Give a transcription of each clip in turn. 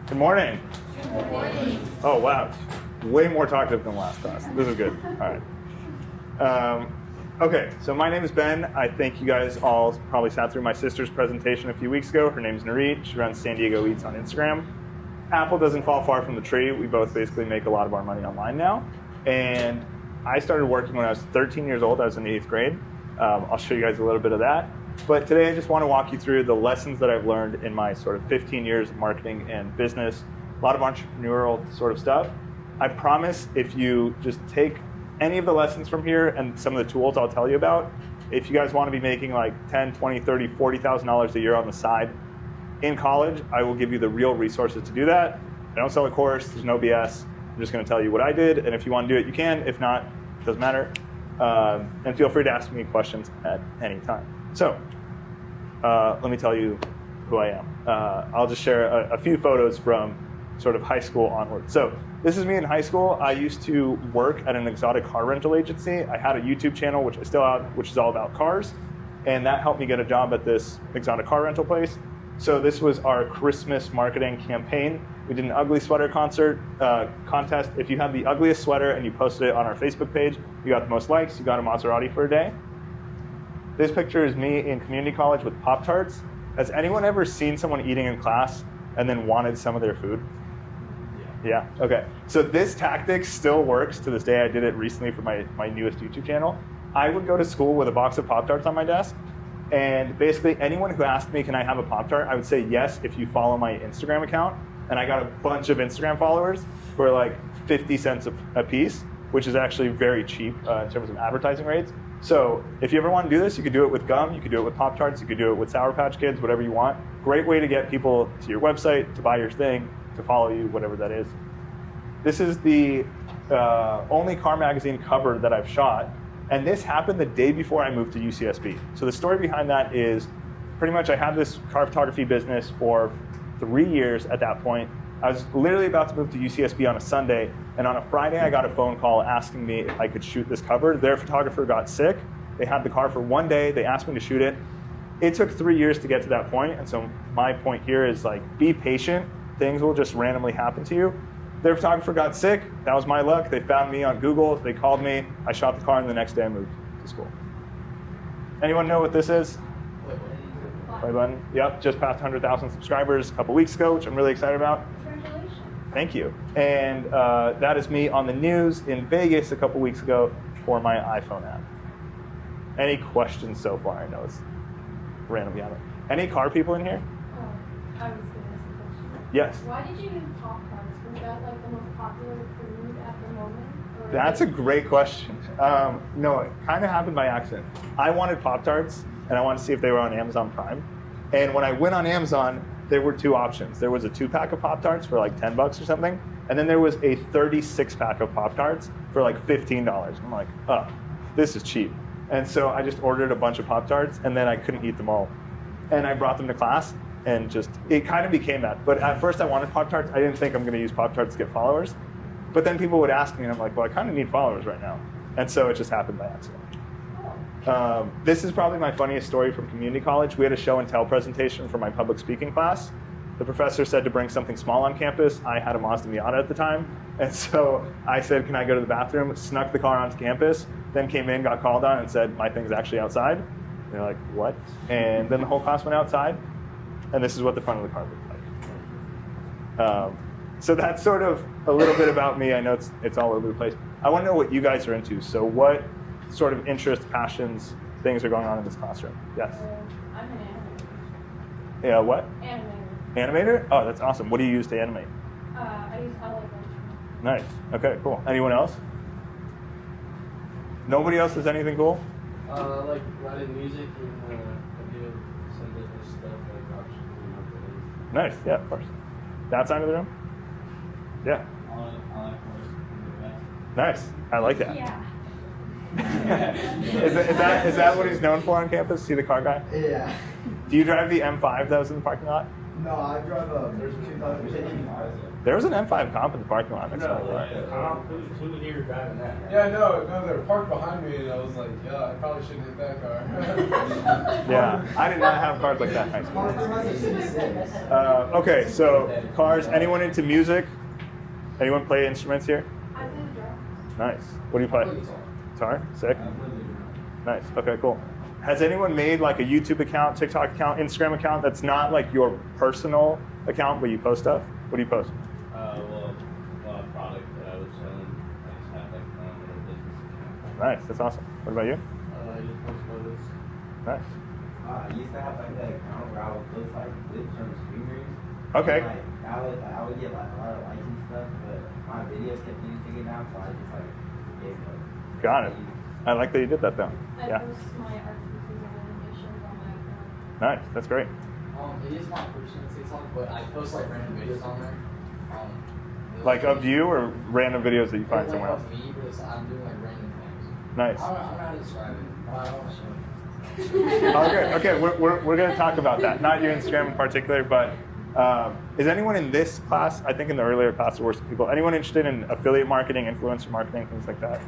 Good morning. Good morning. Oh, wow. Way more talkative than last class. This is good. All right. Okay, so my name is Ben. I think you guys all probably sat through my sister's presentation a few weeks ago. Her name's Narit. She runs San Diego Eats on Instagram. Apple doesn't fall far from the tree. We both basically make a lot of our money online now. And I started working when I was 13 years old. I was in the 8th grade. I'll show you guys a little bit of that. But today I just want to walk you through the lessons that I've learned in my sort of 15 years of marketing and business, a lot of entrepreneurial sort of stuff. I promise if you just take any of the lessons from here and some of the tools I'll tell you about, if you guys want to be making like $10, $20, $30, $40,000 a year on the side in college, I will give you the real resources to do that. I don't sell a course, there's no BS. I'm just going to tell you what I did, and if you want to do it, you can. If not, it doesn't matter. And feel free to ask me questions at any time. So let me tell you who I am. I'll just share a few photos from sort of high school onward. So this is me in high school. I used to work at an exotic car rental agency. I had a YouTube channel, which I still have, which is all about cars. And that helped me get a job at this exotic car rental place. So this was our Christmas marketing campaign. We did an ugly sweater contest. If you had the ugliest sweater and you posted it on our Facebook page, you got the most likes, you got a Maserati for a day. This picture is me in community college with Pop-Tarts. Has anyone ever seen someone eating in class and then wanted some of their food? Yeah, okay. So this tactic still works to this day. I did it recently for my newest YouTube channel. I would go to school with a box of Pop-Tarts on my desk, and basically anyone who asked me, can I have a Pop-Tart, I would say yes if you follow my Instagram account. And I got a bunch of Instagram followers for like 50 cents a piece, which is actually very cheap in terms of advertising rates. So if you ever want to do this, you could do it with gum, you could do it with Pop-Tarts, you could do it with Sour Patch Kids, whatever you want. Great way to get people to your website, to buy your thing, to follow you, whatever that is. This is the only car magazine cover that I've shot. And this happened the day before I moved to UCSB. So the story behind that is pretty much I had this car photography business for 3 years at that point. I was literally about to move to UCSB on a Sunday, and on a Friday I got a phone call asking me if I could shoot this cover. Their photographer got sick. They had the car for one day. They asked me to shoot it. It took 3 years to get to that point, and so my point here is like, be patient. Things will just randomly happen to you. Their photographer got sick. That was my luck. They found me on Google. They called me. I shot the car, and the next day I moved to school. Anyone know what this is? Play button. Yep, just passed 100,000 subscribers a couple weeks ago, which I'm really excited about. Congratulations. Thank you. And that is me on the news in Vegas a couple weeks ago for my iPhone app. Any questions so far? I know it's random. Yeah. Any car people in here? Oh, I was going to ask a question. Yes. Why did you use Pop-Tarts? Was that like the most popular food at the moment? Or That's a great question. No, it kind of happened by accident. I wanted Pop-Tarts, and I wanted to see if they were on Amazon Prime. And when I went on Amazon, there were two options. There was a 2-pack of Pop-Tarts for like $10 or something, and then there was a 36-pack of Pop-Tarts for like $15. I'm like, oh, this is cheap. And so I just ordered a bunch of Pop-Tarts, and then I couldn't eat them all. And I brought them to class, and just, it kind of became that. But at first I wanted Pop-Tarts. I didn't think I'm gonna use Pop-Tarts to get followers. But then people would ask me, and I'm like, well, I kind of need followers right now. And so it just happened by accident. This is probably my funniest story from community college. We had a show and tell presentation for my public speaking class. The professor said to bring something small on campus. I had a Mazda Miata at the time. And so I said, can I go to the bathroom? Snuck the car onto campus, then came in, got called on, and said, my thing's actually outside. And they're like, what? And then the whole class went outside. And this is what the front of the car looked like. So that's sort of a little bit about me. I know it's all over the place. I want to know what you guys are into. So what sort of interests, passions, things are going on in this classroom? Yes? I'm an animator. Yeah, what? Animator. Animator? Oh, that's awesome. What do you use to animate? I use Lightroom. Nice. Okay, cool. Anyone else? Nobody else does anything cool? Like writing music and I do some business stuff like dropshipping. Nice. Yeah, of course. That side of the room? Yeah. I like horse. Nice. I like that. Yeah. Is that what he's known for on campus? See the car guy? Yeah. Do you drive the M5 that was in the parking lot? No, I drive a 2005. There was an M5 comp in the parking lot next to my car. Who would hear driving that? Yeah, no, they're parked behind me, and I was like, yeah, I probably shouldn't hit that car. Yeah, I did not have cars like that in high school. Parker has a C6. Okay, so cars. Anyone into music? Anyone play instruments here? I play the drums. Nice. What do you play? Guitar. Sick. Nice. Okay, cool. Has anyone made like a YouTube account, TikTok account, Instagram account that's not like your personal account but you post stuff? What do you post? Well, a product that I was selling. I just had like my own little business account. Nice. That's awesome. What about you? I just post photos. Nice. I used to have like that account where I would post like clips from streamers. Okay. And, like, I would get like a lot of likes and stuff, but my videos kept getting taken down, so I just like gave up. Got it. I like that you did that though. I Yeah. post my art pieces and animations on my account. Nice. That's great. It is my personal TikTok, but I post like random videos on there. Like of you or random videos that you find like somewhere else? of me, but I'm doing like random things. Nice. I don't know how to describe it, but I don't show Okay, we're going to talk about that. Not your Instagram in particular, but is anyone in this class, I think in the earlier class there were some people, anyone interested in affiliate marketing, influencer marketing, things like that?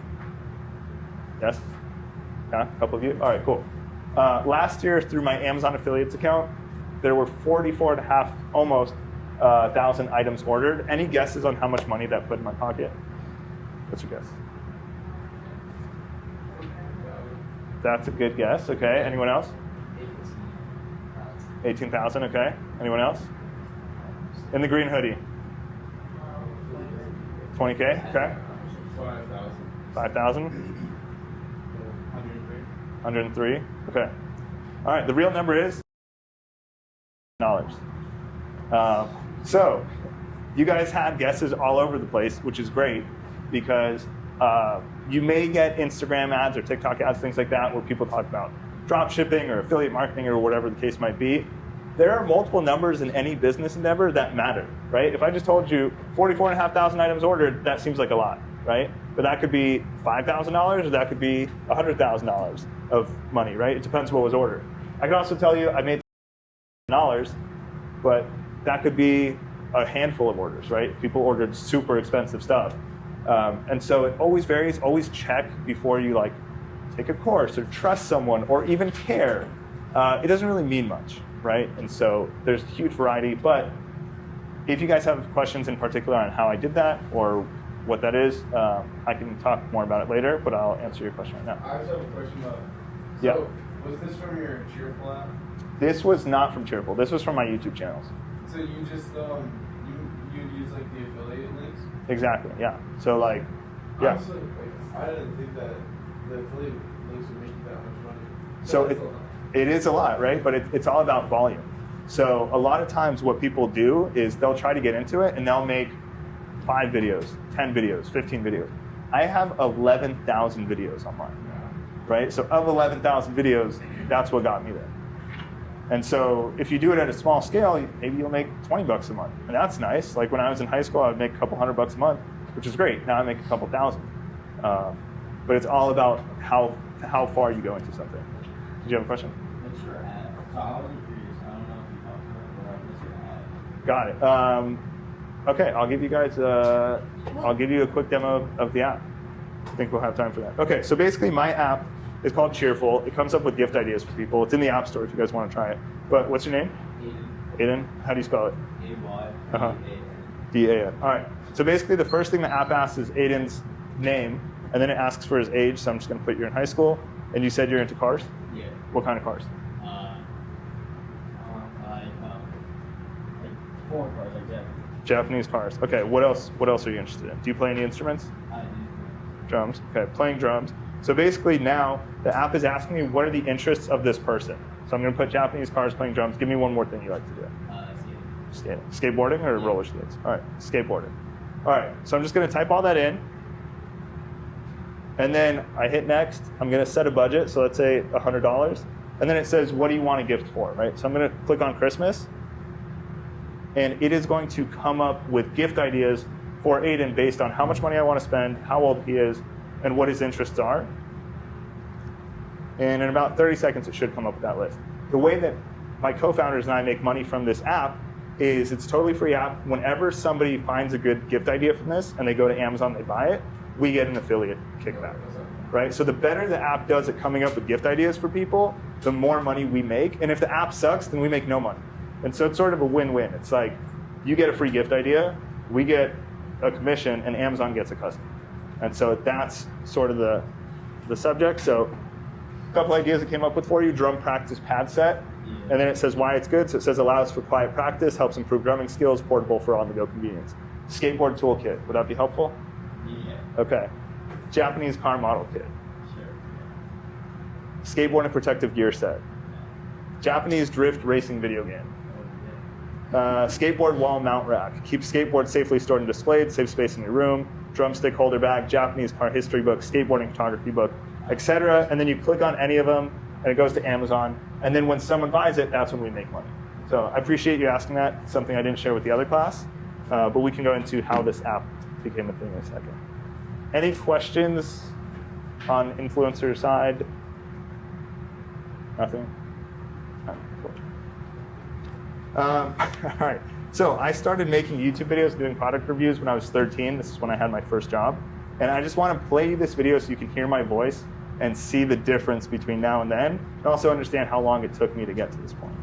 Yes? Yeah, a couple of you? All right, cool. Last year through my Amazon affiliates account, there were 44 and a half, almost 1,000 items ordered. Any guesses on how much money that put in my pocket? What's your guess? That's a good guess. Okay. Anyone else? 18,000. Okay. Anyone else? In the green hoodie. 20K. Okay. 5,000. 5,000. 103. Okay. All right. The real number is $. So you guys had guesses all over the place, which is great because you may get Instagram ads or TikTok ads, things like that, where people talk about drop shipping or affiliate marketing or whatever the case might be. There are multiple numbers in any business endeavor that matter, right? If I just told you 44,500 items ordered, that seems like a lot, right? But that could be $5,000 or that could be $100,000 of money, right? It depends what was ordered. I can also tell you I made $1,000, but that could be a handful of orders, right? People ordered super expensive stuff. And so it always varies. Always check before you like take a course or trust someone or even care. It doesn't really mean much, right? And so there's a huge variety. But if you guys have questions in particular on how I did that or what that is, I can talk more about it later, but I'll answer your question right now. I just have a question about. So, Yeah. was this from your Cheerful app? This was not from Cheerful. This was from my YouTube channels. So you just you use like the affiliate links? Exactly, yeah. So like, yeah. Honestly, like, I didn't think that the affiliate links would make you that much money. So That's a lot. it is a lot, right? But it's all about volume. So a lot of times what people do is they'll try to get into it and they'll make 5 videos, 10 videos, 15 videos. I have 11,000 videos online, right? So of 11,000 videos, that's what got me there. And so if you do it at a small scale, maybe you'll make $20 a month. And that's nice. Like when I was in high school, I would make a couple $100 a month, which is great. Now I make a couple thousand. But it's all about how far you go into something. Did you have a question? What's your ad? So I wasn't curious. I don't know if you talked about it, but what's your ad? Got it. Okay, I'll give you guys. I'll give you a quick demo of the app. I think we'll have time for that. Okay, so basically my app is called Cheerful. It comes up with gift ideas for people. It's in the App Store if you guys want to try it. But what's your name? Aiden. Aiden. How do you spell it? A-Y. D-A-N. All right. So basically the first thing the app asks is Aiden's name, and then it asks for his age. So I'm just going to put you're in high school. And you said you're into cars? Yeah. What kind of cars? Like foreign cars, like that. Japanese cars. Okay. What else are you interested in? Do you play any instruments? I do. Drums. Okay. Playing drums. So basically now the app is asking me what are the interests of this person. So I'm going to put Japanese cars, playing drums. Give me one more thing you like to do. Skating. Skateboarding or roller skates? All right, skateboarding. All right, so I'm just going to type all that in. And then I hit next. I'm going to set a budget. So let's say $100. And then it says, what do you want a gift for, right? So I'm going to click on Christmas. And it is going to come up with gift ideas for Aiden based on how much money I want to spend, how old he is, and what his interests are. And in about 30 seconds, it should come up with that list. The way that my co-founders and I make money from this app is it's a totally free app. Whenever somebody finds a good gift idea from this and they go to Amazon, they buy it, we get an affiliate kickback, right? So the better the app does at coming up with gift ideas for people, the more money we make. And if the app sucks, then we make no money. And so it's sort of a win-win. It's like you get a free gift idea, we get a commission, and Amazon gets a customer. And so that's sort of the subject. So a couple ideas I came up with for you: drum practice pad set. And then it says why it's good. So it says allows for quiet practice, helps improve drumming skills, portable for on-the-go convenience. Skateboard toolkit, would that be helpful? Yeah. Okay. Japanese car model kit. Sure. Skateboard and protective gear set. Japanese drift racing video game. Skateboard wall mount rack. Keep skateboard safely stored and displayed, save space in your room. Drumstick holder bag, Japanese car history book, skateboarding photography book, etc. And then you click on any of them, and it goes to Amazon. And then when someone buys it, that's when we make money. So I appreciate you asking that. It's something I didn't share with the other class. But we can go into how this app became a thing in a second. Any questions on influencer side? Nothing? All right, cool. All right. So I started making YouTube videos, doing product reviews when I was 13. This is when I had my first job. And I just want to play you this video so you can hear my voice and see the difference between now and then, and also understand how long it took me to get to this point.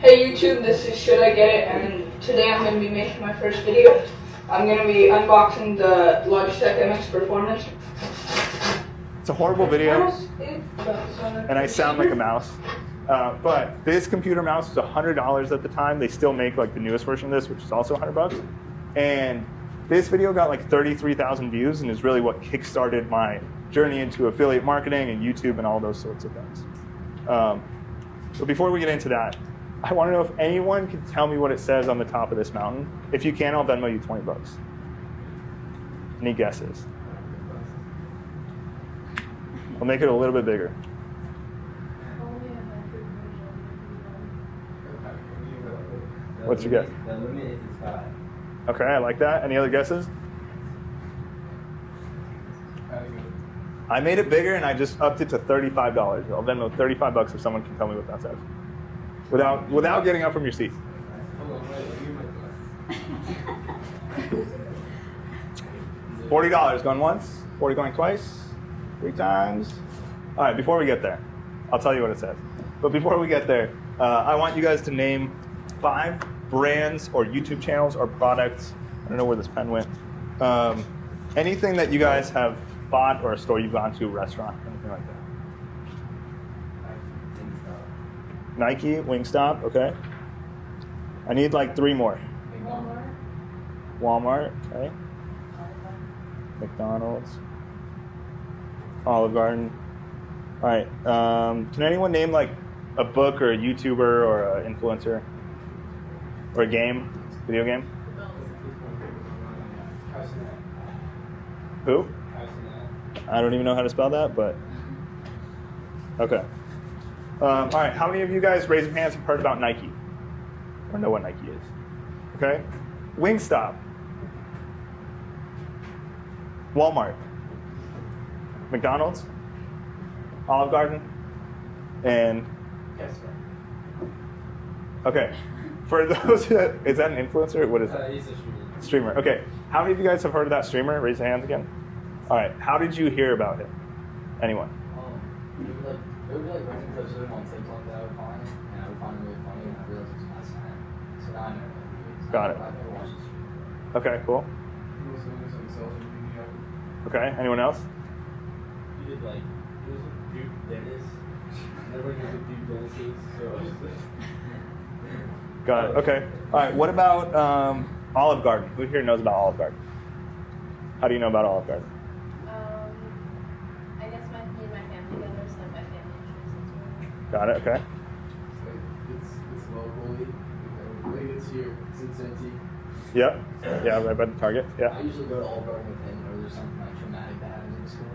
Hey YouTube, this is Should I Get It, and today I'm going to be making my first video. I'm going to be unboxing the Logitech MX Performance. It's a horrible video, and I sound like a mouse. But this computer mouse was $100 at the time. They still make like the newest version of this, which is also $100. And this video got like 33,000 views and is really what kickstarted my journey into affiliate marketing and YouTube and all those sorts of things. But before we get into that, I want to know if anyone can tell me what it says on the top of this mountain. If you can, I'll Venmo you 20 bucks. Any guesses? I'll make it a little bit bigger. What's your guess? The limit is the sky. Okay, I like that. Any other guesses? I made it bigger and I just upped it to $35. I'll Venmo 35 bucks if someone can tell me what that says. Without getting up from your seat. $40 going once, 40 going twice, 3 times. All right, before we get there, I'll tell you what it says. But before we get there, I want you guys to name 5 brands or YouTube channels or products. I don't know where this pen went. Anything that you guys have bought or a store you've gone to, a restaurant, anything like that. Nike, Wingstop, okay. I need like 3 more. Walmart, okay. McDonald's. Olive Garden. All right. Can anyone name like a book or a YouTuber or an influencer or a game, video game? Who? I don't even know how to spell that, but okay. All right. How many of you guys, raise your hands, have heard about Nike or know what Nike is? Okay. Wingstop. Walmart. McDonald's. Olive Garden. And okay. For those that, is that an influencer? What is that? He's a streamer. Streamer. Okay. How many of you guys have heard of that streamer? Raise your hands again. All right. How did you hear about him? Anyone? It would be like random clips of him on TikTok that I would find, and I would find it really funny, and I realized it was my sign. So now I know who he is. Got it. I've never watched his stream. Okay. Cool. He was doing some social media. Okay. Anyone else? He did like, he was a Duke dentist. Everybody knows what Duke dentist is, so. Got it. Okay. All right. What about Olive Garden? Who here knows about Olive Garden? How do you know about Olive Garden? I guess me and my family together, so my family introduced it to me. Got it. Okay. It's locally. I believe it's here. It's in Cincy. Yep. Yeah. Right by the Target. Yeah. I usually go to Olive Garden with him, or there's something like traumatic that happens in the school.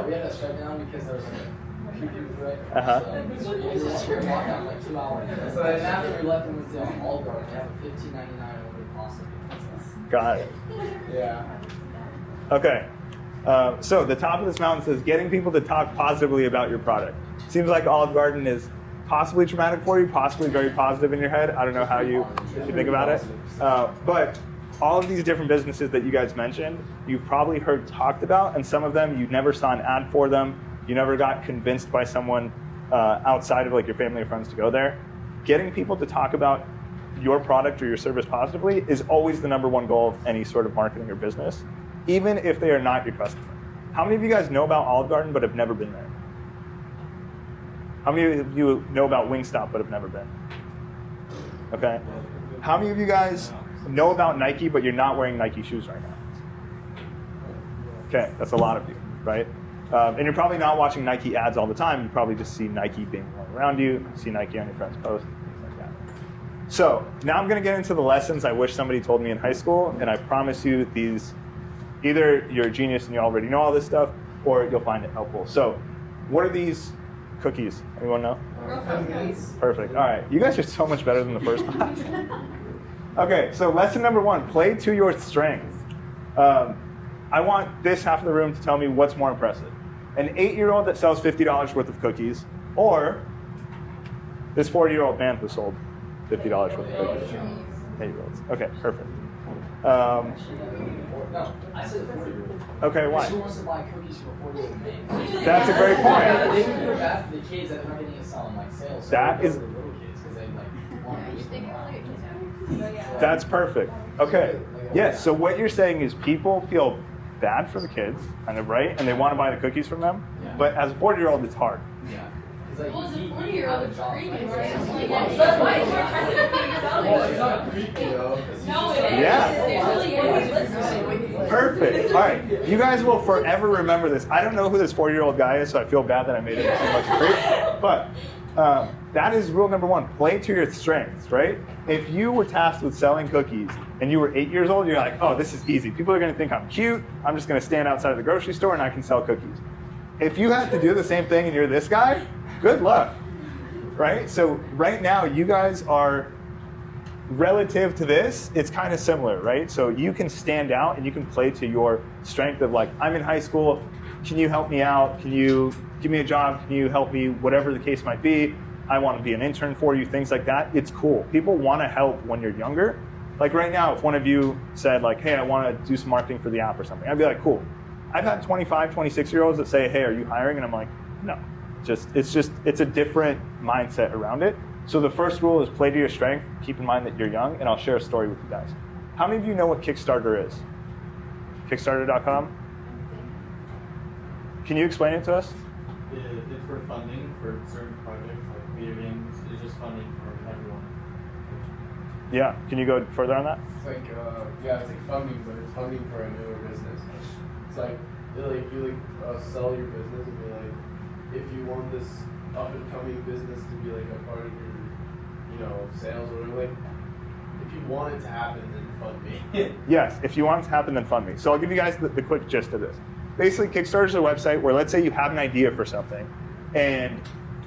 We had a shutdown because there was like a PPE threat. So it was a secure lockdown like 2 hours. So then after we left and went to Olive Garden, they have a $15.99 order pasta. Got it. Yeah. Okay. So the top of this mountain says getting people to talk positively about your product. Seems like Olive Garden is possibly traumatic for you, possibly very positive in your head. I don't know how you think about it. But all of these different businesses that you guys mentioned, you've probably heard talked about, and some of them you never saw an ad for them. You never got convinced by someone outside of like your family or friends to go there. Getting people to talk about your product or your service positively is always the number one goal of any sort of marketing or business, even if they are not your customer. How many of you guys know about Olive Garden but have never been there? How many of you know about Wingstop but have never been? Okay. How many of you guys know about Nike but you're not wearing Nike shoes right now? Okay, that's a lot of you, right? And you're probably not watching Nike ads all the time. You probably just see Nike being worn around you, see Nike on your friend's posts, things like that. So now I'm going to get into the lessons I wish somebody told me in high school, and I promise you these, either you're a genius and you already know all this stuff, or you'll find it helpful. So what are these cookies? Anyone know? Perfect. All right. You guys are so much better than the first class. Okay, so lesson number 1, play to your strengths. I want this half of the room to tell me what's more impressive. An 8-year-old that sells $50 worth of cookies, or this 40-year-old man who sold $50 worth of cookies. 8-year-olds. Okay, perfect. No, I said 40-year-old. Okay, why? Who wants to buy cookies for a 40-year-old man? That's a great point. They would feel bad for the kids that they're not getting to sell in like sales. So That is- the little kids because they like want to use them. That's perfect. Okay. Yes, so what you're saying is people feel bad for the kids, kind of, right? And they want to buy the cookies from them. Yeah. But as a 40-year-old, it's hard. Yeah. Well, as a 40-year-old, it's creepy, right? It's like, Well, that's why it's more time to figure out. Well, it's not creepy though. No, it is. Yeah. It really is. Perfect. All right. You guys will forever remember this. I don't know who this 40-year-old guy is, so I feel bad that I made it too much creep. But that is rule number 1. Play to your strengths, right? If you were tasked with selling cookies and you were 8 years old, you're like, oh, this is easy. People are going to think I'm cute. I'm just going to stand outside of the grocery store and I can sell cookies. If you have to do the same thing and you're this guy, good luck, right? So right now, you guys are, relative to this, it's kind of similar, right? So you can stand out and you can play to your strength of like, I'm in high school, can you help me out? Can you give me a job? Can you help me? Whatever the case might be. I want to be an intern for you, things like that. It's cool. People want to help when you're younger. Like right now, if one of you said like, hey, I want to do some marketing for the app or something, I'd be like, cool. I've had 25, 26-year-olds that say, hey, are you hiring? And I'm like, no. It's a different mindset around it. So the first rule is play to your strength. Keep in mind that you're young, and I'll share a story with you guys. How many of you know what Kickstarter is? Kickstarter.com? Can you explain it to us? It's for funding for certain projects like video games. It's just funding for everyone. Yeah. Can you go further on that? It's like, it's like funding, but it's funding for a newer business. It's like, you sell your business and be like, if you want this up and coming business to be like a part of your, sales or whatever, like, if you want it to happen, then fund me. Yes. If you want it to happen, then fund me. So I'll give you guys the quick gist of this. Basically, Kickstarter is a website where, let's say you have an idea for something, and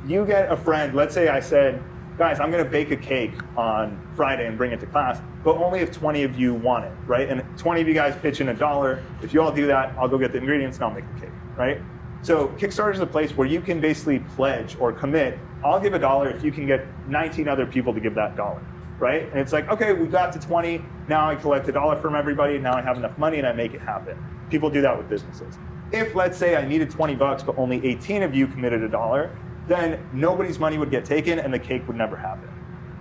you get a friend. Let's say I said, guys, I'm going to bake a cake on Friday and bring it to class, but only if 20 of you want it, right? And 20 of you guys pitch in $1. If you all do that, I'll go get the ingredients and I'll make the cake, right? So Kickstarter is a place where you can basically pledge or commit, I'll give $1 if you can get 19 other people to give that $1, right? And it's like, okay, we got to 20, now I collect $1 from everybody, now I have enough money and I make it happen. People do that with businesses. If, let's say, I needed $20, but only 18 of you committed $1, then nobody's money would get taken and the cake would never happen.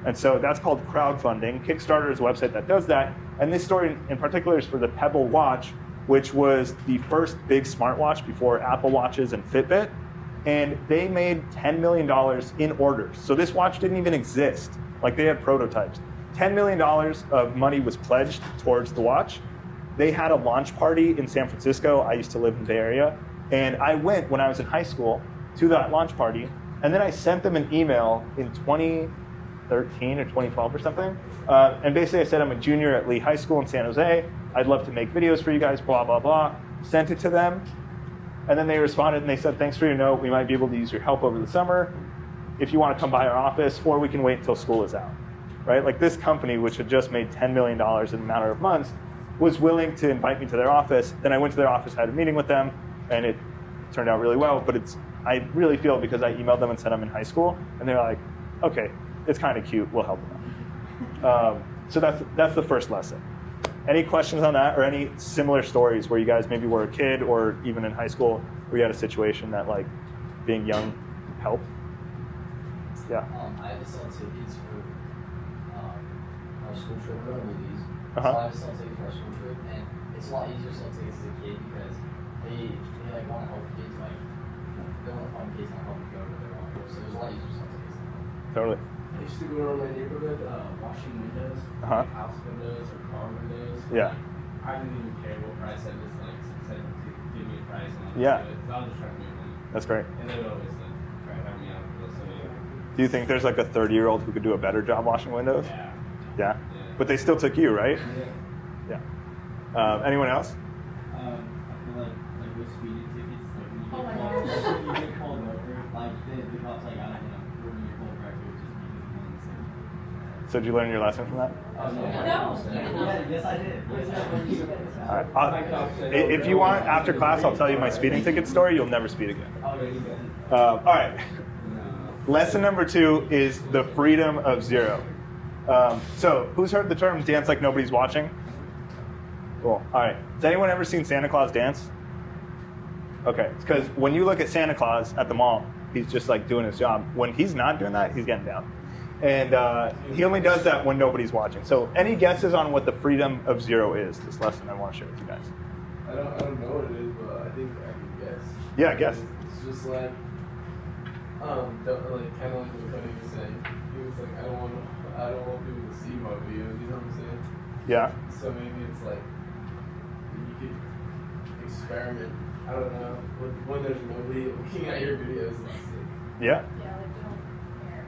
And so that's called crowdfunding. Kickstarter is a website that does that. And this story in particular is for the Pebble Watch, which was the first big smartwatch before Apple Watches and Fitbit. And they made $10 million in orders. So this watch didn't even exist. Like, they had prototypes. $10 million of money was pledged towards the watch. They had a launch party in San Francisco. I used to live in the Bay Area. And I went when I was in high school to that launch party. And then I sent them an email in 2013 or 2012 or something. And basically I said, I'm a junior at Lee High School in San Jose. I'd love to make videos for you guys, blah, blah, blah. Sent it to them. And then they responded and they said, thanks for your note. We might be able to use your help over the summer if you want to come by our office, or we can wait until school is out, right? Like, this company, which had just made $10 million in a matter of months, was willing to invite me to their office. Then I went to their office, had a meeting with them, and it turned out really well. But I really feel because I emailed them and said I'm in high school, and they're like, okay, it's kind of cute, we'll help them out. So that's the first lesson. Any questions on that, or any similar stories where you guys maybe were a kid or even in high school where you had a situation that like being young helped? Yeah. I had to sell tickets for our school trip, we don't these. So Uh-huh. I had to sell tickets for our school trip, and it's a lot easier to sell tickets as a kid because they like want to help kids, like they want to find kids and help them go where they want to go. So it was a lot easier to sell tickets than that. Totally. I used to go around my neighborhood washing windows, Uh-huh. like house windows or car windows. Yeah. I didn't even care what price I just like said to give me a price and I'll Yeah. do it. 'Cause I was just trying to make money. That's great. And they would always like try to help me out with this. So Do you think there's like a 30-year-old who could do a better job washing windows? yeah. Yeah. But they still took you, right? Yeah. Yeah. Anyone else? I feel like with speeding tickets, like when you Oh get my called, gosh. when you get pulled over, like the cops like, I don't know, when you get pulled record, just because So did you learn your lesson from that? No. Yeah, yes I did. All right. If you want, after class, I'll tell you my speeding ticket story. You'll never speed again. All right. Lesson number 2 is the freedom of zero. So who's heard the term dance like nobody's watching? Cool. All right. Has anyone ever seen Santa Claus dance? Okay. It's because when you look at Santa Claus at the mall, he's just like doing his job. When he's not doing that, he's getting down. And he only does that when nobody's watching. So any guesses on what the freedom of zero is? This lesson I want to share with you guys. I don't know what it is, but I think I can guess. Yeah, guess. It's just like, kind of like what Cody was saying. He was like, I don't want people to see my videos. You know what I'm saying? Yeah. So maybe it's like you could experiment. I don't know when there's nobody looking at your videos. Yeah. Yeah, like they don't care.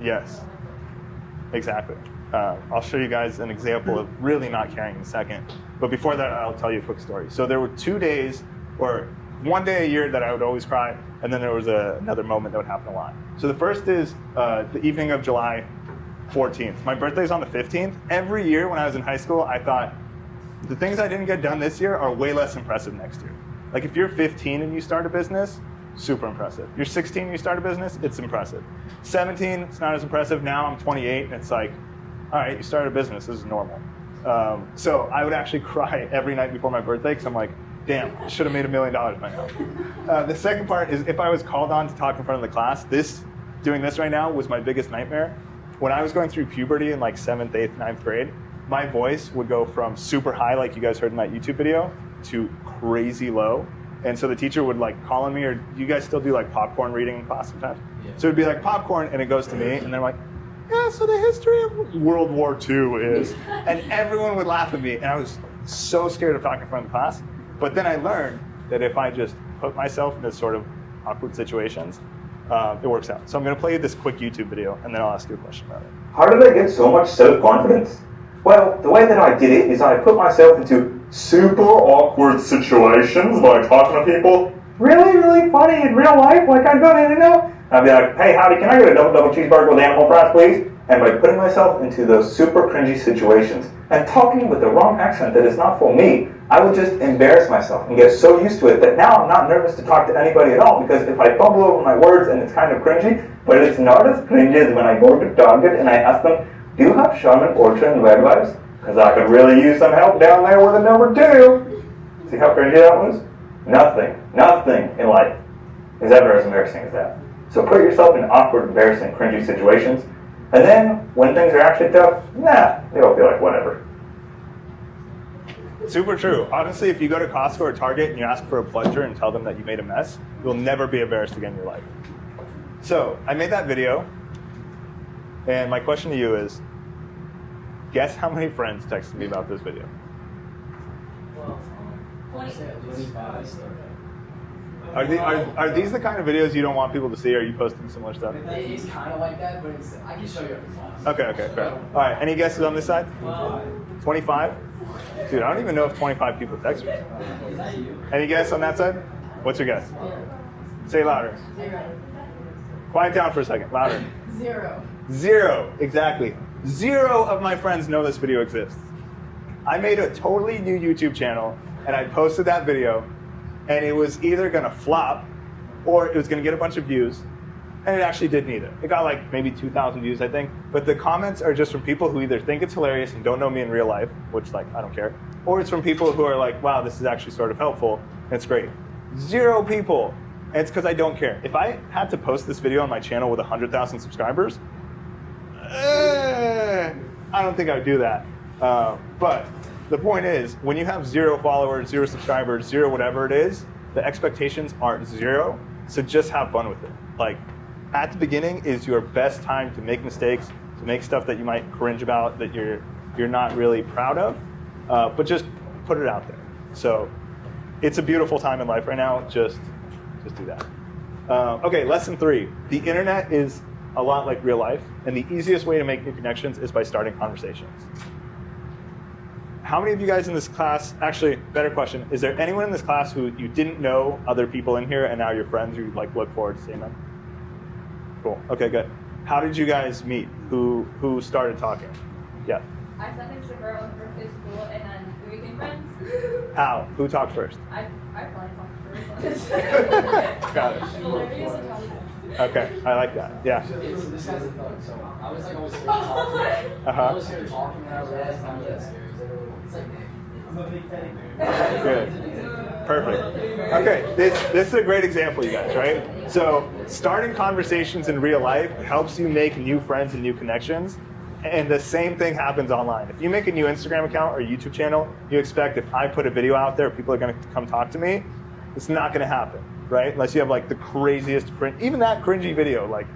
Yes. Exactly. I'll show you guys an example of really not caring in a second. But before that, I'll tell you a quick story. So there were 2 days, or one day a year that I would always cry, and then there was another moment that would happen a lot. So the first is the evening of July 14th. My birthday's on the 15th. Every year when I was in high school, I thought, the things I didn't get done this year are way less impressive next year. Like if you're 15 and you start a business, super impressive. You're 16 and you start a business, it's impressive. 17, it's not as impressive. Now I'm 28 and it's like, all right, you started a business, this is normal. So I would actually cry every night before my birthday because I'm like, damn, I should have made $1 million by now. The second part is if I was called on to talk in front of the class, doing this right now was my biggest nightmare. When I was going through puberty in like 7th, 8th, 9th grade, my voice would go from super high, like you guys heard in that YouTube video, to crazy low. And so the teacher would like call on me, or you guys still do like popcorn reading in class sometimes? Yeah. So it'd be like popcorn, and it goes to me, and they're like, yeah, so the history of World War II is, and everyone would laugh at me, and I was so scared of talking in front of the class. But then I learned that if I just put myself in this sort of awkward situations, it works out. So I'm going to play you this quick YouTube video, and then I'll ask you a question about it. How did I get so much self-confidence? Well, the way that I did it is I put myself into super awkward situations by talking to people really, really funny in real life, like I don't even know. I'd be like, hey, howdy, can I get a double cheeseburger with animal fries, please? And by putting myself into those super cringy situations and talking with the wrong accent that is not for me, I would just embarrass myself and get so used to it that now I'm not nervous to talk to anybody at all, because if I fumble over my words and it's kind of cringy, but it's not as cringy as when I go to Target and I ask them, do you have Charmin Ultra and Red Lives? Because I could really use some help down there with a number 2. See how cringy that was? Nothing in life is ever as embarrassing as that. So put yourself in awkward, embarrassing, cringy situations, and then when things are actually tough, it'll feel like whatever. Super true. Honestly, if you go to Costco or Target and you ask for a plunger and tell them that you made a mess, you'll never be embarrassed again in your life. So I made that video, and my question to you is, guess how many friends texted me about this video? Well, I say at least 5. Are these the kind of videos you don't want people to see? Are you posting similar stuff? It's kind of like that, but I can show you after class. Okay, fair. All right, any guesses on this side? 25? Dude, I don't even know if 25 people text me. Any guess on that side? What's your guess? Say louder. 0. Quiet down for a second. Louder. 0. 0, exactly. 0 of my friends know this video exists. I made a totally new YouTube channel, and I posted that video, and it was either going to flop or it was going to get a bunch of views, and it actually did neither. It got like maybe 2,000 views, I think, but the comments are just from people who either think it's hilarious and don't know me in real life, which like I don't care, or it's from people who are like, wow, this is actually sort of helpful, and it's great. 0 people, and it's because I don't care. If I had to post this video on my channel with 100,000 subscribers, I don't think I would do that. But the point is, when you have 0 followers, 0 subscribers, 0 whatever it is, the expectations aren't 0, so just have fun with it. Like, at the beginning is your best time to make mistakes, to make stuff that you might cringe about, that you're not really proud of, but just put it out there. So it's a beautiful time in life right now. Just do that. Okay, lesson 3. The internet is a lot like real life, and the easiest way to make new connections is by starting conversations. How many of you guys in this class, actually, better question, is there anyone in this class who you didn't know other people in here and now you're friends, or you like look forward to seeing them? Cool, okay, good. How did you guys meet? Who started talking? Yeah. I sat next to a girl in first day school, and then we became friends. How? Who talked first? I probably talked first. Got it. Hilarious and talking. Okay, I like that. Yeah. This guy's a thug, so I was like always scared to talk to him. I was scared talking when I was last time. Yeah, scary. It's like, I'm a big teddy bear. Good. Perfect. Okay, this is a great example, you guys, right? So starting conversations in real life helps you make new friends and new connections. And the same thing happens online. If you make a new Instagram account or YouTube channel, you expect if I put a video out there, people are going to come talk to me. It's not going to happen, right? Unless you have like the craziest, even that cringy video, like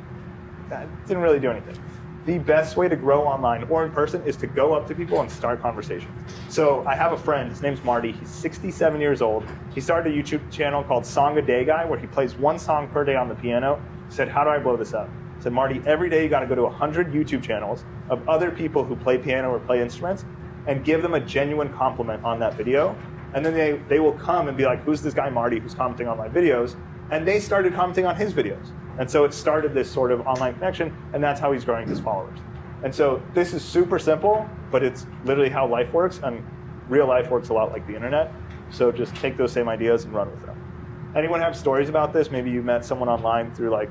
that didn't really do anything. The best way to grow online or in person is to go up to people and start conversations. So I have a friend, his name's Marty, he's 67 years old. He started a YouTube channel called Song a Day Guy, where he plays 1 song per day on the piano. He said, how do I blow this up? I said, Marty, every day you gotta go to 100 YouTube channels of other people who play piano or play instruments and give them a genuine compliment on that video. And then they will come and be like, who's this guy Marty who's commenting on my videos? And they started commenting on his videos. And so it started this sort of online connection, and that's how he's growing his followers. And so this is super simple, but it's literally how life works, and real life works a lot like the internet. So just take those same ideas and run with them. Anyone have stories about this? Maybe you met someone online through like,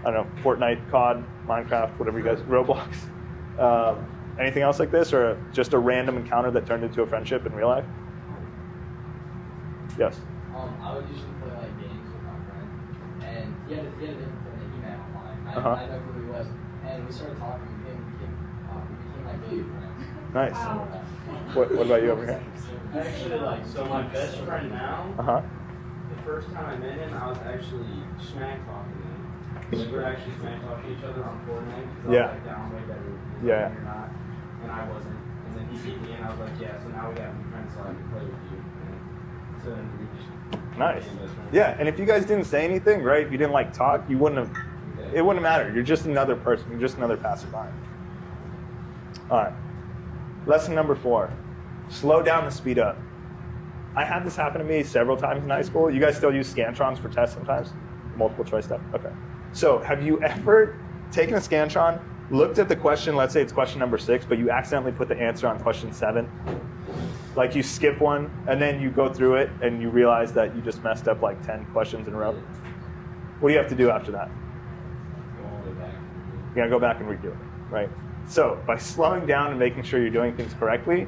I don't know, Fortnite, COD, Minecraft, whatever you guys, Roblox. Anything else like this, or just a random encounter that turned into a friendship in real life? Yes? I would usually play like games with my friend, and he had a different thing that he met online. I know who he was, and we started talking. We became like really good friends. Nice. What about you over here? Actually, like, so my best friend now, the first time I met him, I was actually smack talking him. We were actually smack talking each other on Fortnite, because I was like, I'm way better than you, you're not, and I wasn't. And then he beat me, and I was like, yeah, so now we got to be friends so I can play with you. And so then we just nice. Yeah, and if you guys didn't say anything, right, if you didn't like talk, you wouldn't have, it wouldn't matter. You're just another person. You're just another passerby. All right. Lesson number 4, slow down to speed up. I had this happen to me several times in high school. You guys still use Scantrons for tests sometimes? Multiple choice stuff? Okay. So have you ever taken a Scantron, looked at the question, let's say it's question number 6, but you accidentally put the answer on question 7? Like you skip one, and then you go through it, and you realize that you just messed up like 10 questions in a row? What do you have to do after that? You gotta go back and redo it, right? So by slowing down and making sure you're doing things correctly,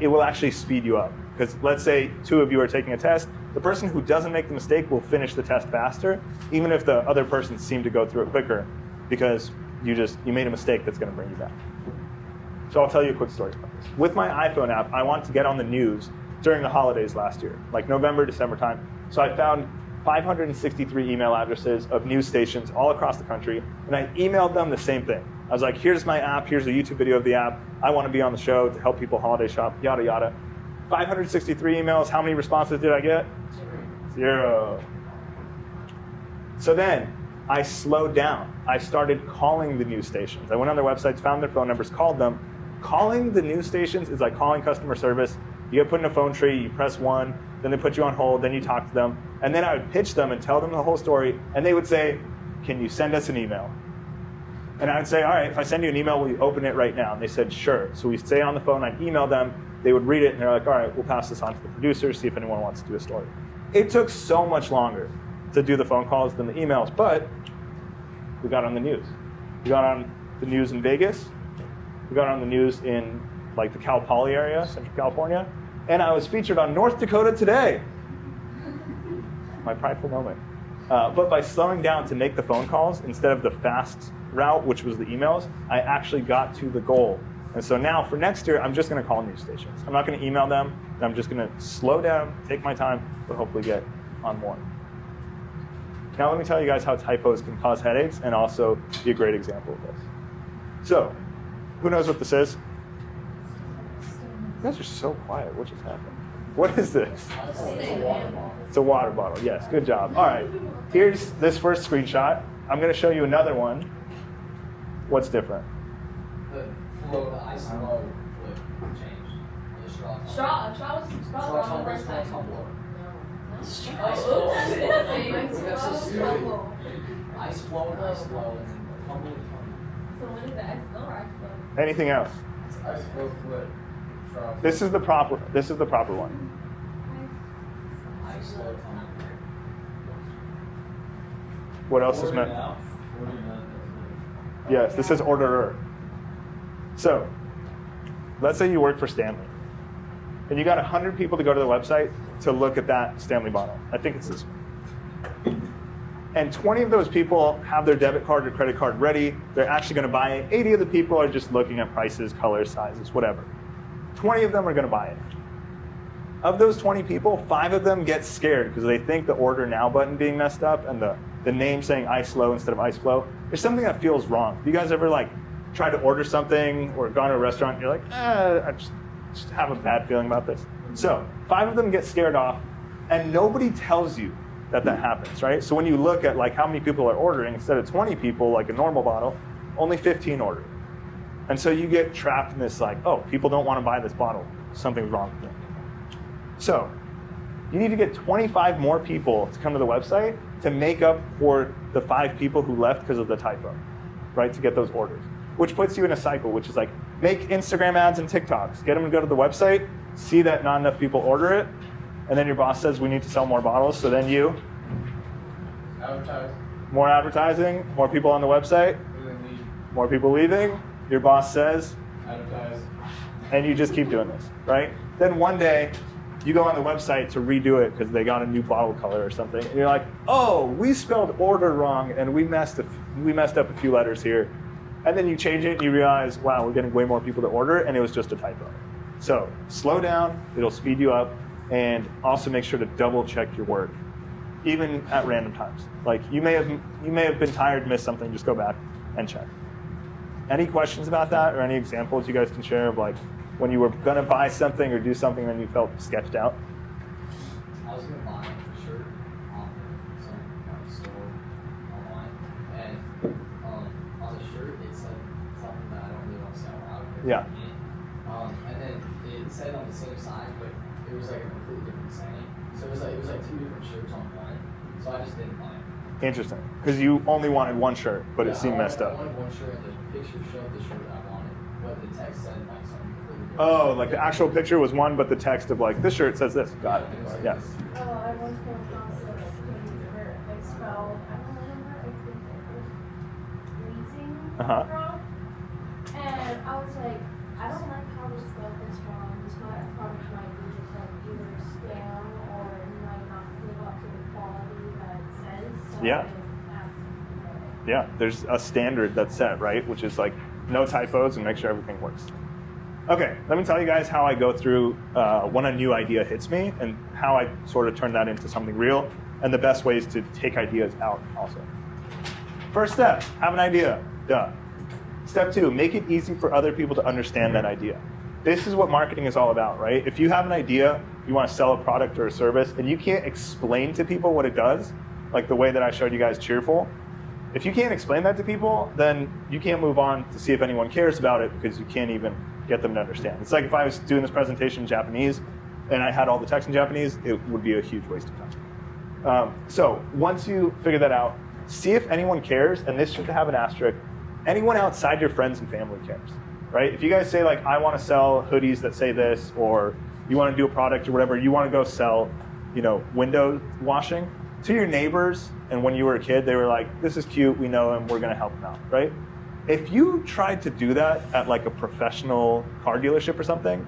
it will actually speed you up. Because let's say 2 of you are taking a test, the person who doesn't make the mistake will finish the test faster, even if the other person seemed to go through it quicker, because you made a mistake that's gonna bring you back. So I'll tell you a quick story about this. With my iPhone app, I wanted to get on the news during the holidays last year, like November, December time. So I found 563 email addresses of news stations all across the country, and I emailed them the same thing. I was like, here's my app, here's a YouTube video of the app, I want to be on the show to help people holiday shop, yada yada. 563 emails, how many responses did I get? 0. So then, I slowed down. I started calling the news stations. I went on their websites, found their phone numbers, called them. Calling the news stations is like calling customer service. You get put in a phone tree, you press 1, then they put you on hold, then you talk to them, and then I would pitch them and tell them the whole story, and they would say, can you send us an email? And I would say, all right, if I send you an email, will you open it right now? And they said, sure. So we'd stay on the phone, I'd email them, they would read it, and they're like, all right, we'll pass this on to the producers, see if anyone wants to do a story. It took so much longer. to do the phone calls than the emails, but we got on the news. We got on the news in Vegas. We got on the news in like the Cal Poly area, Central California, and I was featured on North Dakota Today. My prideful moment. But by slowing down to make the phone calls instead of the fast route, which was the emails, I actually got to the goal. And so now for next year, I'm just going to call news stations. I'm not going to email them. I'm just going to slow down, take my time, but hopefully get on more. Now let me tell you guys how typos can cause headaches and also be a great example of this. So, who knows what this is? You guys are so quiet. What just happened? What is this? It's a water bottle. Yes, good job. All right, here's this first screenshot. I'm going to show you another one. What's different? The flow, the ice flow flip changed. The straw. Straw was on the first time. Tumbler. Ice Ice flow and ice flow and then tumble. So what is the ice flow or ice flow? Anything else? Ice flow flip. Straw. This is the proper one. Ice flow tumble. What else is meant? Yes, this is orderer. So, let's say you work for Stanley, and you got 100 people to go to the website to look at that Stanley bottle. I think it's this one. And 20 of those people have their debit card or credit card ready. They're actually going to buy it. 80 of the people are just looking at prices, colors, sizes, whatever. 20 of them are going to buy it. Of those 20 people, 5 of them get scared because they think the order now button being messed up and the name saying ice flow instead of ice flow. There's something that feels wrong. Have you guys ever like tried to order something or gone to a restaurant and you're like, I just have a bad feeling about this? So 5 of them get scared off and nobody tells you that happens, right? So when you look at like how many people are ordering, instead of 20 people like a normal bottle, only 15 ordered. And so you get trapped in this like, oh, people don't want to buy this bottle. Something's wrong with it. So you need to get 25 more people to come to the website to make up for the 5 people who left because of the typo, right? To get those orders, which puts you in a cycle, which is like make Instagram ads and TikToks, get them to go to the website, see that not enough people order it, and then your boss says we need to sell more bottles, so then you Advertise. more advertising, more people on the website, And then leave. more people leaving, your boss says, Advertise. and you just keep doing this, right? Then one day, you go on the website to redo it because they got a new bottle color or something, and you're like, oh, we spelled order wrong, and we messed up a few letters here. And then you change it, and you realize, wow, we're getting way more people to order, and it was just a typo. So slow down, it'll speed you up, and also make sure to double check your work, even at random times. Like you may have been tired, missed something, just go back and check. Any questions about that, or any examples you guys can share of like when you were gonna buy something or do something and you felt sketched out? I was gonna buy a shirt off of some store online, and on the shirt it said something that I don't really want to sell out of it. Yeah. And then it said on the same side, but it was like a completely different saying. So it was like 2 different shirts on one. So I just didn't buy it. Interesting, because you only wanted one shirt, but it seemed messed up. I wanted one shirt, and the picture showed the shirt I wanted, but the text said like something completely different. Oh, like the actual picture was one, but the text of like this shirt says this. Got it. Yes. Oh, I once came across a thing where they spelled, I don't remember, I think it was Revzin wrong. And I was like, I don't like how they spelled this wrong. This product might be just like either scam or it might not live up to the quality that it says. So Yeah. I asked them. Yeah, there's a standard that's set, right? Which is like no typos and make sure everything works. Okay, let me tell you guys how I go through when a new idea hits me and how I sort of turn that into something real and the best ways to take ideas out also. First step, have an idea. Duh. Step 2, make it easy for other people to understand that idea. This is what marketing is all about, right? If you have an idea, you want to sell a product or a service, and you can't explain to people what it does, like the way that I showed you guys Cheerful, if you can't explain that to people, then you can't move on to see if anyone cares about it because you can't even get them to understand. It's like if I was doing this presentation in Japanese and I had all the text in Japanese, it would be a huge waste of time. So once you figure that out, see if anyone cares, and this should have an asterisk, anyone outside your friends and family cares, right? If you guys say like, I want to sell hoodies that say this, or you want to do a product or whatever, you want to go sell, window washing, to your neighbors, and when you were a kid, they were like, this is cute, we know him, we're gonna help him out, right? If you tried to do that at like a professional car dealership or something,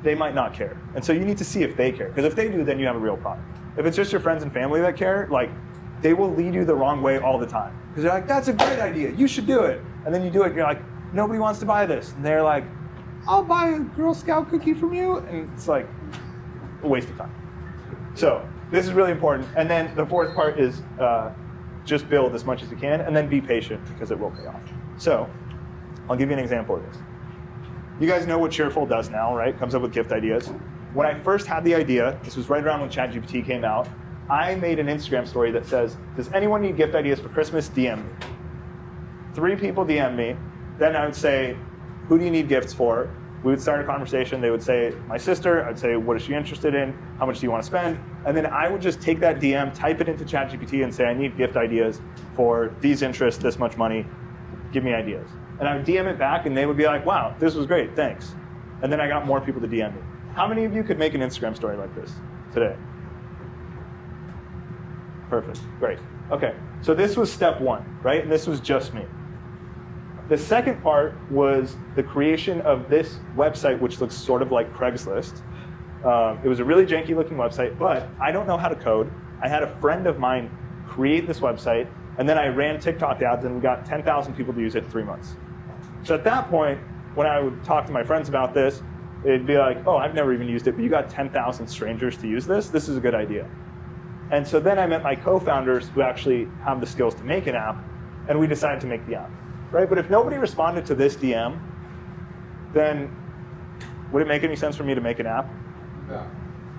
they might not care. And so you need to see if they care. Because if they do, then you have a real problem. If it's just your friends and family that care, like, they will lead you the wrong way all the time. Because they're like, that's a great idea, you should do it. And then you do it, and you're like, nobody wants to buy this. And they're like, I'll buy a Girl Scout cookie from you. And it's like a waste of time. So this is really important. And then the fourth part is just build as much as you can, and then be patient, because it will pay off. So I'll give you an example of this. You guys know what Cheerful does now, right? Comes up with gift ideas. When I first had the idea, this was right around when ChatGPT came out, I made an Instagram story that says, does anyone need gift ideas for Christmas? DM me. 3 people DM me. Then I would say, who do you need gifts for? We would start a conversation. They would say, my sister. I'd say, what is she interested in? How much do you want to spend? And then I would just take that DM, type it into ChatGPT, and say, I need gift ideas for these interests, this much money. Give me ideas. And I would DM it back, and they would be like, wow, this was great, thanks. And then I got more people to DM me. How many of you could make an Instagram story like this today? Perfect, great. Okay, so this was step 1, right? And this was just me. The second part was the creation of this website, which looks sort of like Craigslist. It was a really janky looking website, but I don't know how to code. I had a friend of mine create this website, and then I ran TikTok ads, and we got 10,000 people to use it in 3 months. So at that point, when I would talk to my friends about this, it'd be like, oh, I've never even used it, but you got 10,000 strangers to use this? This is a good idea. And so then I met my co-founders who actually have the skills to make an app, and we decided to make the app, right? But if nobody responded to this DM, then would it make any sense for me to make an app? No.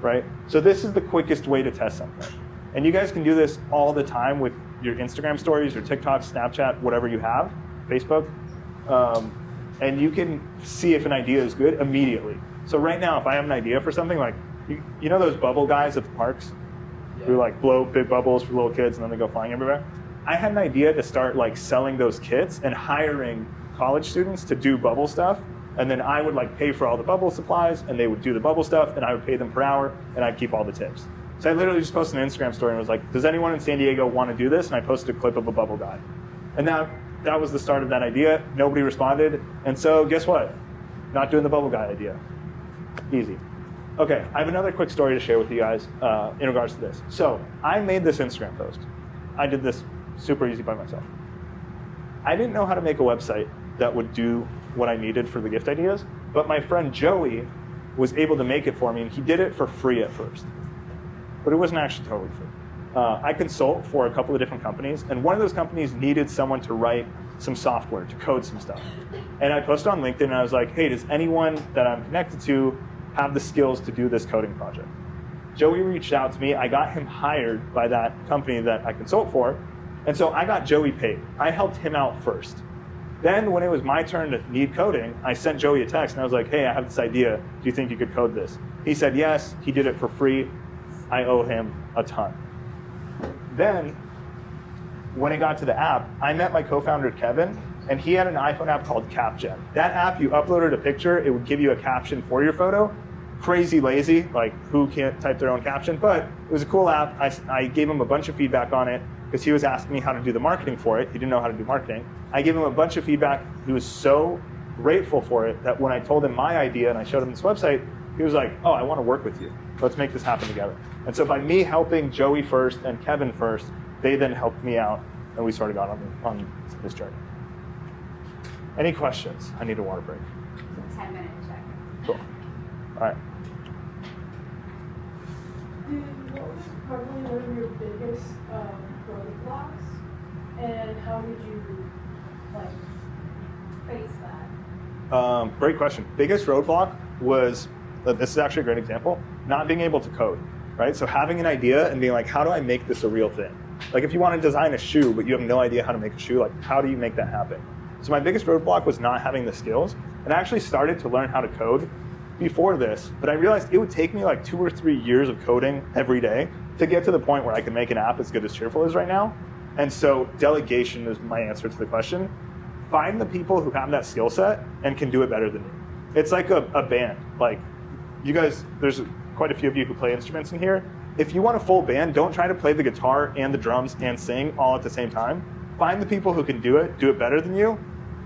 Right? So this is the quickest way to test something. And you guys can do this all the time with your Instagram stories, your TikTok, Snapchat, whatever you have, Facebook. And you can see if an idea is good immediately. So right now, if I have an idea for something, like, you know those bubble guys at the parks? Yeah. Who like blow big bubbles for little kids and then they go flying everywhere? I had an idea to start like selling those kits and hiring college students to do bubble stuff. And then I would like pay for all the bubble supplies, and they would do the bubble stuff, and I would pay them per hour, and I'd keep all the tips. So I literally just posted an Instagram story and was like, does anyone in San Diego want to do this? And I posted a clip of a bubble guy. And that was the start of that idea. Nobody responded. And so guess what? Not doing the bubble guy idea. Easy. Okay, I have another quick story to share with you guys in regards to this. So I made this Instagram post. I did this super easy by myself. I didn't know how to make a website that would do what I needed for the gift ideas, but my friend Joey was able to make it for me, and he did it for free at first. But it wasn't actually totally free. I consult for a couple of different companies, and one of those companies needed someone to write some software, to code some stuff. And I posted on LinkedIn, and I was like, hey, does anyone that I'm connected to have the skills to do this coding project? Joey reached out to me. I got him hired by that company that I consult for, and so I got Joey paid. I helped him out first. Then when it was my turn to need coding, I sent Joey a text, and I was like, hey, I have this idea. Do you think you could code this? He said yes. He did it for free. I owe him a ton. Then, when it got to the app, I met my co-founder, Kevin, and he had an iPhone app called CapGen. That app, you uploaded a picture, it would give you a caption for your photo. Crazy lazy, like who can't type their own caption, but it was a cool app. I gave him a bunch of feedback on it because he was asking me how to do the marketing for it. He didn't know how to do marketing. I gave him a bunch of feedback. He was so grateful for it that when I told him my idea and I showed him this website, he was like, oh, I want to work with you. Let's make this happen together. And so by me helping Joey first and Kevin first, they then helped me out, and we sort of got on this journey. Any questions? I need a water break. It's a 10-minute check. Cool. All right. What was probably one of your biggest roadblocks, and how did you Face that. Great question. Biggest roadblock was, this is actually a great example, not being able to code, right? So having an idea and being like, how do I make this a real thing? Like if you want to design a shoe, but you have no idea how to make a shoe, like how do you make that happen? So my biggest roadblock was not having the skills, and I actually started to learn how to code before this, but I realized it would take me like 2 or 3 years of coding every day to get to the point where I could make an app as good as Cheerful is right now. And so delegation is my answer to the question. Find the people who have that skill set and can do it better than you. It's like a band. Like you guys, there's quite a few of you who play instruments in here. if you want a full band, don't try to play the guitar and the drums and sing all at the same time. Find the people who can do it better than you,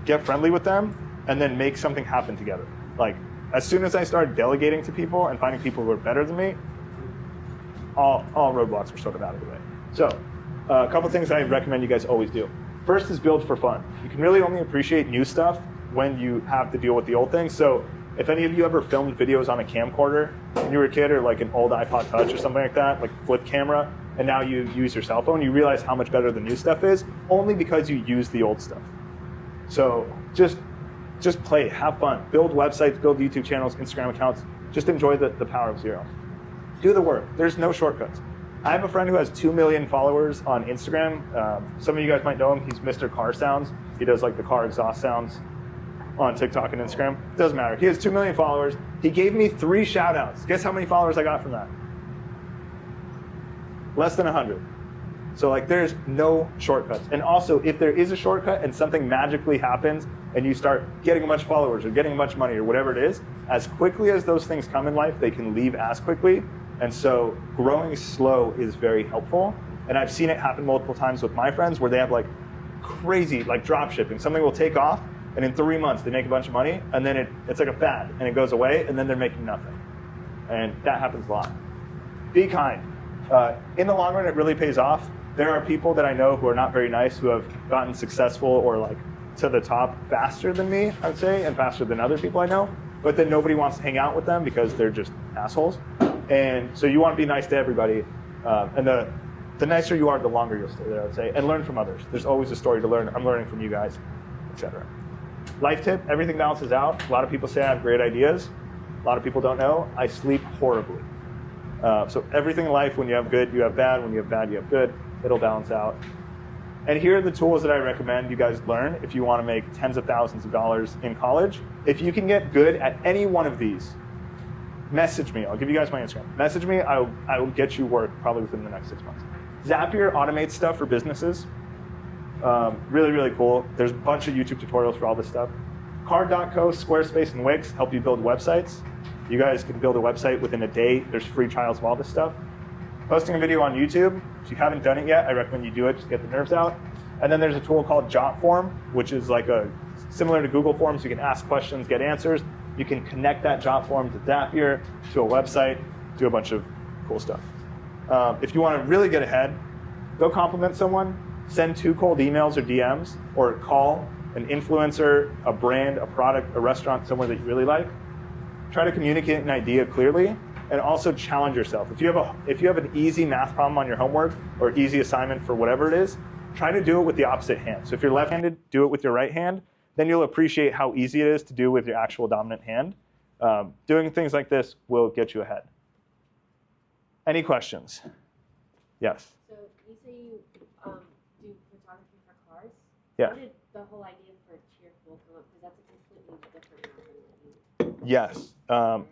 get friendly with them, and then make something happen together. Like, as soon as I started delegating to people and finding people who were better than me, all roadblocks were sort of out of the way. So, a couple things I recommend you guys always do. First is build for fun. You can really only appreciate new stuff when you have to deal with the old things. So if any of you ever filmed videos on a camcorder when you were a kid, or like an old iPod Touch or something like that, like flip camera, and now you use your cell phone, you realize how much better the new stuff is only because you use the old stuff. So just play, have fun, build websites, build YouTube channels, Instagram accounts, just enjoy the power of zero. Do the work, there's no shortcuts. I have a friend who has 2 million followers on Instagram. Some of you guys might know him. He's Mr. Car Sounds. He does like the car exhaust sounds on TikTok and Instagram. Doesn't matter. He has 2 million followers. He gave me 3 shout outs. Guess how many followers I got from that? Less than 100. So like there's no shortcuts. And also if there is a shortcut and something magically happens and you start getting a bunch of followers or getting a bunch of money or whatever it is, as quickly as those things come in life, they can leave as quickly. And so growing slow is very helpful. And I've seen it happen multiple times with my friends where they have like crazy like drop shipping. Something will take off and in 3 months they make a bunch of money and then it's like a fad and it goes away and then they're making nothing. And that happens a lot. Be kind. In the long run, it really pays off. There are people that I know who are not very nice who have gotten successful or like to the top faster than me, I would say, and faster than other people I know. But then nobody wants to hang out with them because they're just assholes. And so you want to be nice to everybody. And the nicer you are, the longer you'll stay there, I would say. And learn from others. There's always a story to learn. I'm learning from you guys, etc. Life tip, everything balances out. A lot of people say I have great ideas. A lot of people don't know. I sleep horribly. So everything in life, when you have good, you have bad. When you have bad, you have good. It'll balance out. And here are the tools that I recommend you guys learn if you want to make tens of thousands of dollars in college. If you can get good at any one of these, message me. I'll give you guys my Instagram. Message me. I will get you work probably within the next 6 months. Zapier automates stuff for businesses. Really, really cool. There's a bunch of YouTube tutorials for all this stuff. Card.co, Squarespace, and Wix help you build websites. You guys can build a website within a day. There's free trials of all this stuff. Posting a video on YouTube. If you haven't done it yet, I recommend you do it. Just get the nerves out. And then there's a tool called Jotform, which is like similar to Google Forms. You can ask questions, get answers. You can connect that Jotform to Zapier, to a website, do a bunch of cool stuff. If you want to really get ahead, go compliment someone, send 2 cold emails or DMs, or call an influencer, a brand, a product, a restaurant, somewhere that you really like. Try to communicate an idea clearly, and also challenge yourself. If you have an easy math problem on your homework or easy assignment for whatever it is, try to do it with the opposite hand. So if you're left-handed, do it with your right hand. Then you'll appreciate how easy it is to do with your actual dominant hand. Doing things like this will get you ahead. Any questions? Yes. So you say you do photography for cars. Yeah. How did the whole idea for Cheerful come up? Because that's a completely different method than you. Yes.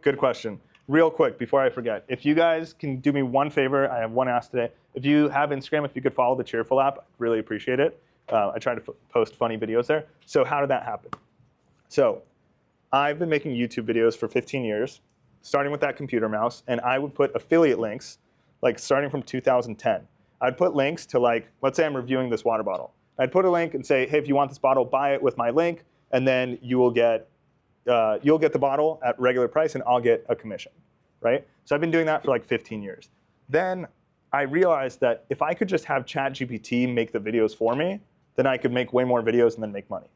Good question. Real quick, before I forget, if you guys can do me one favor, I have one ask today. If you have Instagram, if you could follow the Cheerful app, I'd really appreciate it. I try to post funny videos there. So how did that happen? So I've been making YouTube videos for 15 years, starting with that computer mouse, and I would put affiliate links, like starting from 2010. I'd put links to like, let's say I'm reviewing this water bottle. I'd put a link and say, hey, if you want this bottle, buy it with my link, and then you'll get the bottle at regular price, and I'll get a commission, right? So I've been doing that for like 15 years. Then I realized that if I could just have ChatGPT make the videos for me, then I could make way more videos and then make money,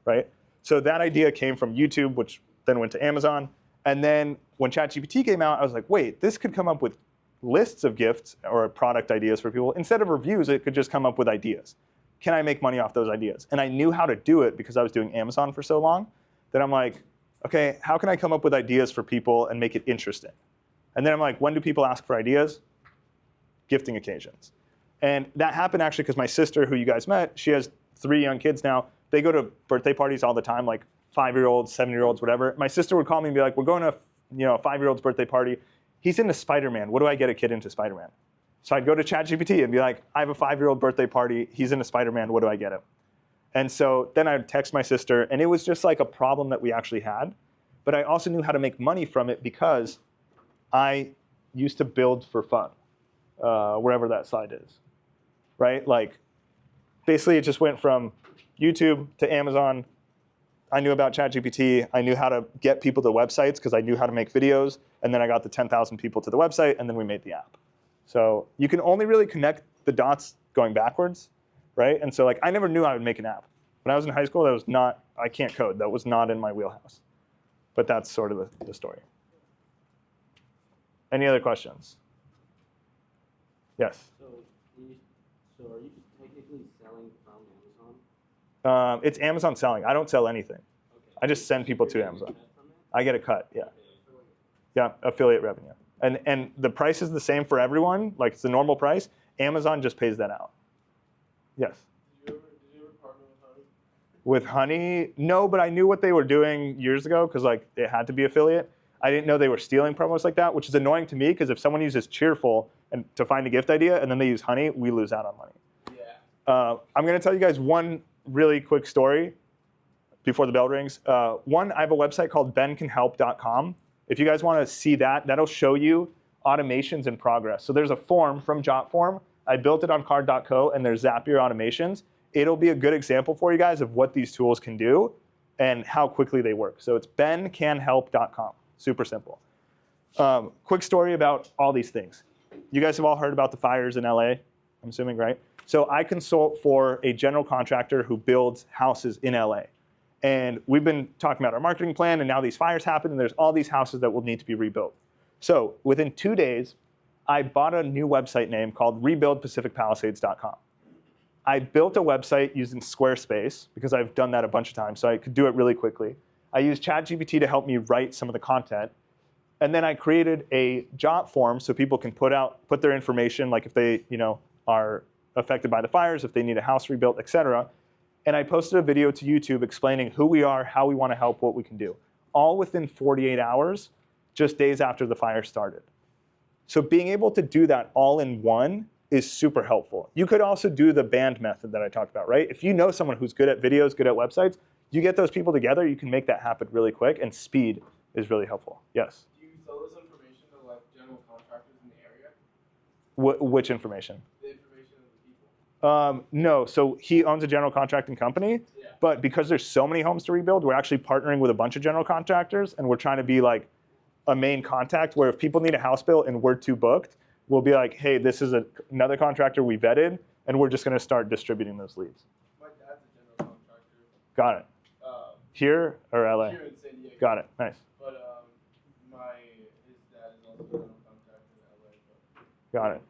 right? So that idea came from YouTube, which then went to Amazon. And then when ChatGPT came out, I was like, wait, this could come up with lists of gifts or product ideas for people. Instead of reviews, it could just come up with ideas. Can I make money off those ideas? And I knew how to do it because I was doing Amazon for so long that I'm like, okay, how can I come up with ideas for people and make it interesting? And then I'm like, when do people ask for ideas? Gifting occasions. And that happened actually because my sister, who you guys met, she has 3 young kids now. They go to birthday parties all the time, like 5-year-olds, 7-year-olds, whatever. My sister would call me and be like, we're going to a 5-year-old's birthday party. He's into Spider-Man. What do I get a kid into Spider-Man? So I'd go to ChatGPT and be like, I have a 5-year-old birthday party. He's into Spider-Man. What do I get him? And so then I'd text my sister, and it was just like a problem that we actually had. But I also knew how to make money from it because I used to build for fun. wherever that slide is, right? Like, basically, it just went from YouTube to Amazon. I knew about ChatGPT. I knew how to get people to websites because I knew how to make videos. And then I got the 10,000 people to the website, and then we made the app. So you can only really connect the dots going backwards, right? And so like I never knew I would make an app. When I was in high school, that was not, I can't code. That was not in my wheelhouse. But that's sort of the story. Any other questions? Yes? So are you technically selling from Amazon? It's Amazon selling. I don't sell anything. Okay. I just send people to Amazon. I get a cut, yeah. Okay. Yeah, affiliate revenue. And the price is the same for everyone, like it's the normal price. Amazon just pays that out. Yes? Did you ever partner with Honey? With Honey, no, but I knew what they were doing years ago because like it had to be affiliate. I didn't know they were stealing promos like that, which is annoying to me because if someone uses Cheerful and to find a gift idea and then they use Honey, we lose out on money. Yeah. I'm going to tell you guys one really quick story before the bell rings. One, I have a website called bencanhelp.com. If you guys want to see that, that'll show you automations in progress. So there's a form from Jotform. I built it on card.co, and there's Zapier automations. It'll be a good example for you guys of what these tools can do and how quickly they work. So it's bencanhelp.com. Super simple. Quick story about all these things. You guys have all heard about the fires in LA, I'm assuming, right? So I consult for a general contractor who builds houses in LA. And we've been talking about our marketing plan, and now these fires happen, and there's all these houses that will need to be rebuilt. So within 2 days, I bought a new website name called rebuildpacificpalisades.com. I built a website using Squarespace because I've done that a bunch of times, so I could do it really quickly. I used ChatGPT to help me write some of the content. And then I created a job form so people can put their information, like if they are affected by the fires, if they need a house rebuilt, etc. And I posted a video to YouTube explaining who we are, how we want to help, what we can do. All within 48 hours, just days after the fire started. So being able to do that all in one is super helpful. You could also do the band method that I talked about, right? If you know someone who's good at videos, good at websites, you get those people together, you can make that happen really quick, and speed is really helpful. Yes? Do you sell this information to like general contractors in the area? Which information? The information of the people. No, so he owns a general contracting company, but because there's so many homes to rebuild, we're actually partnering with a bunch of general contractors, and we're trying to be like a main contact where if people need a house built and we're too booked, we'll be like, hey, this is another contractor we vetted, and we're just going to start distributing those leads. My dad's a general contractor. Got it. Here or LA? Here in San Diego. Got it. Nice. But his dad is also a general contractor in LA. But, Got it.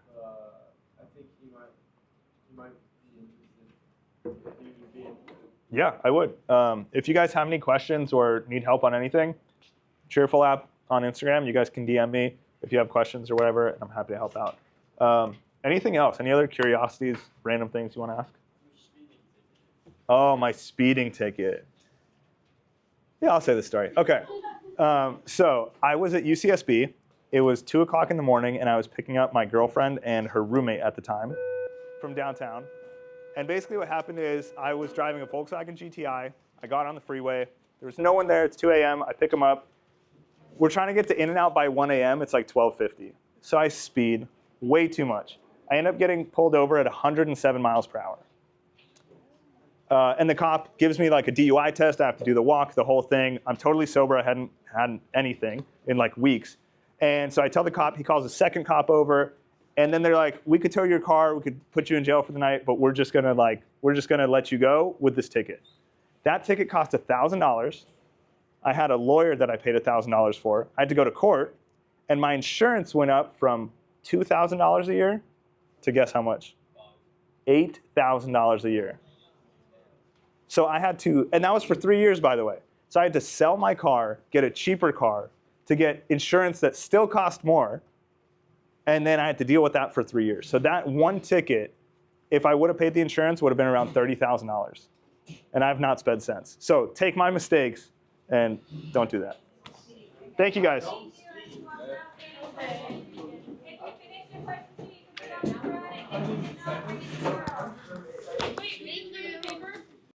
I think he might be interested. He would be interested. Yeah, I would. If you guys have any questions or need help on anything, Cheerful app on Instagram. You guys can DM me if you have questions or whatever, and I'm happy to help out. Anything else? Any other curiosities, random things you want to ask? Oh, my speeding ticket. Yeah, I'll say the story. Okay. So I was at UCSB. It was 2 o'clock in the morning, and I was picking up my girlfriend and her roommate at the time from downtown. And basically what happened is I was driving a Volkswagen GTI. I got on the freeway. There was no one there. It's 2 a.m. I pick them up. We're trying to get to In-N-Out by 1 a.m. It's like 12:50. So I speed way too much. I end up getting pulled over at 107 miles per hour. And the cop gives me like a DUI test. I have to do the walk, the whole thing. I'm totally sober. I hadn't had anything in like weeks. And so I tell the cop, he calls a second cop over. And then they're like, we could tow your car. We could put you in jail for the night, but we're just gonna let you go with this ticket. That ticket cost $1,000. I had a lawyer that I paid $1,000 for. I had to go to court. And my insurance went up from $2,000 a year to guess how much? $8,000 a year. So I had to, and that was for 3 years, by the way. So I had to sell my car, get a cheaper car, to get insurance that still cost more, and then I had to deal with that for 3 years. So that one ticket, if I would have paid the insurance, would have been around $30,000. And I have not sped since. So take my mistakes and don't do that. Thank you, guys.